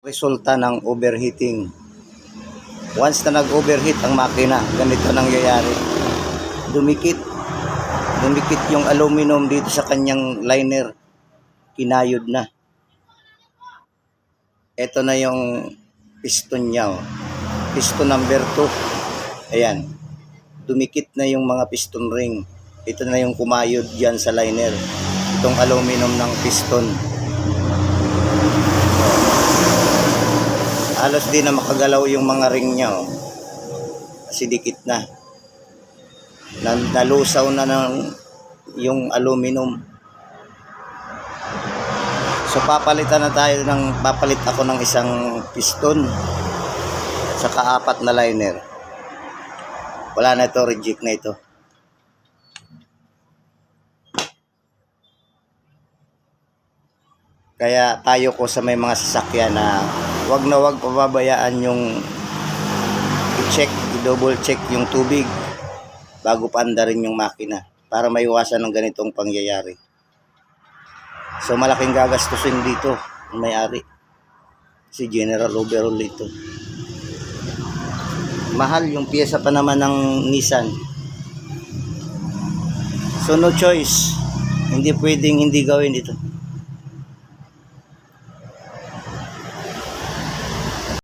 Resulta ng overheating. Once na nag-overheat ang makina, ganito nangyayari. Dumikit yung aluminum dito sa kanyang liner. Kinayod na. Ito na yung piston niya. Oh. Piston number 2. Ayan. Dumikit na yung mga piston ring. Ito na yung kumayod dyan sa liner. Itong aluminum ng piston. Halos di na makagalaw yung mga ring niya. Oh. Kasi dikit na. Nalusaw na ng yung aluminum. So papalit ako ng isang piston saka 4 na liner. Wala na ito, reject na ito. Kaya tayo ko sa may mga sasakyan na wag pababayaan yung i-double check yung tubig bago paandarin yung makina para maiwasan ng ganitong pangyayari. So malaking gagastusin dito ang may-ari. Si general overhaul ito. Mahal yung piyesa pa naman ng Nissan. So no choice. Hindi pwedeng hindi gawin dito.